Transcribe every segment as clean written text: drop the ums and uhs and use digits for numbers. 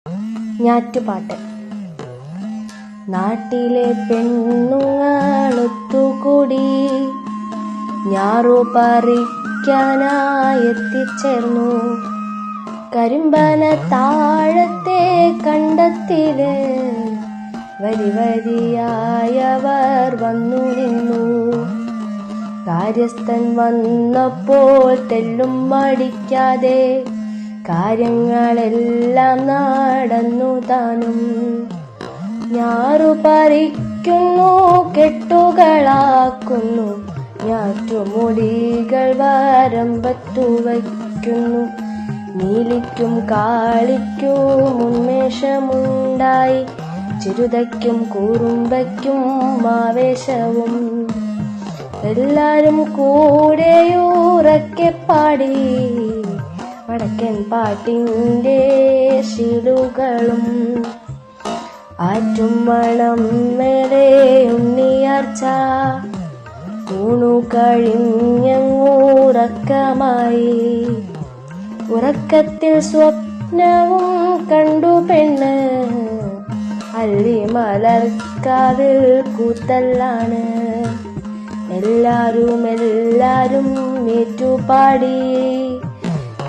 ഞാറ്റുപാട്ട്. നാട്ടിലെ പെണ്ണുങ്ങളൊത്തുകൂടി ഞാറു പറിക്കാനായെത്തിച്ചേർന്നു. കരിമ്പന താഴത്തെ കണ്ടത്തില് വരി വരിയായവർ വന്നു നിന്നു. കാര്യസ്ഥൻ വന്നപ്പോൾ തെല്ലും മടിക്കാതെ കാര്യങ്ങളെല്ലാം നടന്നു താനും. ഞാറു പറിക്കുന്നു, കെട്ടുകളാക്കുന്നു, ഞാറ്റുമുടികൾ വരമ്പത്തു വയ്ക്കുന്നു. നീലിക്കും കാളിക്കും ഉന്മേഷമുണ്ടായി, ചിരുതയ്ക്കും കുറുമ്പയ്ക്കും ആവേശവും. എല്ലാരും കൂടെയുറക്കെ പാടി വടക്കൻ പാട്ടിൻ്റെ ശീലുകളും. ആറ്റും വളം മേലെ ഉണ്ണിയാർച്ച ഊണു കഴിഞ്ഞങ്ങുറക്കമായി. ഉറക്കത്തിൽ സ്വപ്നവും കണ്ടു പെണ്ണ്, അല്ലി മലർക്കാവിൽ കൂത്തല്ലാണ്. എല്ലാരും ഏറ്റുപാടി,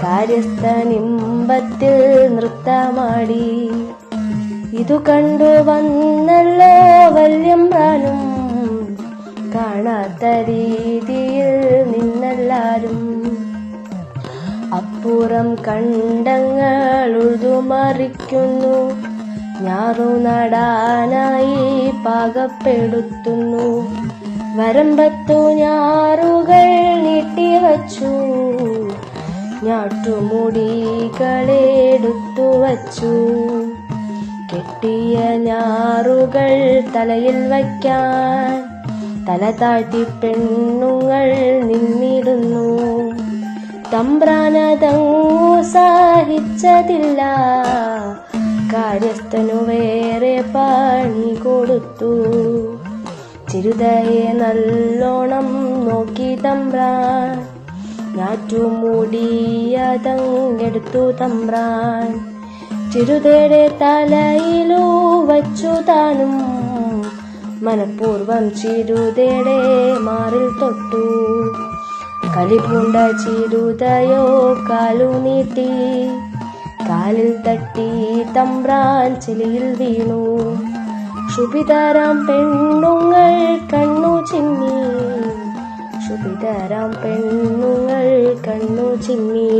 കാര്യസ്ഥനിമ്പത്തിൽ നൃത്തമാടി. ഇതു കണ്ടു വന്നല്ലോ വല്യമ്പ്രാനും, കാണാത്ത രീതിയിൽ നിന്നെല്ലാരും. അപ്പുറം കണ്ടങ്ങൾ ഉഴുതുമറിക്കുന്നു, ഞാറു നടാനായി പാകപ്പെടുത്തുന്നു. വരമ്പത്തു ഞാറുകൾ നീട്ടിവച്ചു, ഞാറ്റുമുടികളെടുത്തു വച്ചു. കെട്ടിയ ഞാറുകൾ തലയിൽ വയ്ക്കാൻ തല താഴ്ത്തി പെണ്ണുങ്ങൾ നിന്നിടുന്നു. തമ്പ്രാനതങ്ങു സഹിച്ചതില്ല, കാര്യസ്ഥനു വേറെ പണി കൊടുത്തു. ചിരുതയെ നല്ലോണം നോക്കി തമ്പ്രാൻ, ഞാറ്റുമുടിയതങ്ങെടുത്തു തമ്പ്രാൻ. ചിരുതയുടെ തലയിലു വച്ചു താനും, മനഃപൂർവം ചിരുതയുടെ മാറിൽ തൊട്ടു. കലിപൂണ്ട ചിരുതയോ കാലു നീട്ടി, കാലിൽ തട്ടി തമ്പ്രാൻ ചെളിയിൽ വീണു. ശുഭിതരാം പെണ്ണുങ്ങൾ കണ്ണു ചിമ്മി, ശുഭിതരാം പെണ്ണുങ്ങൾ കണ്ണു ചിമ്മി.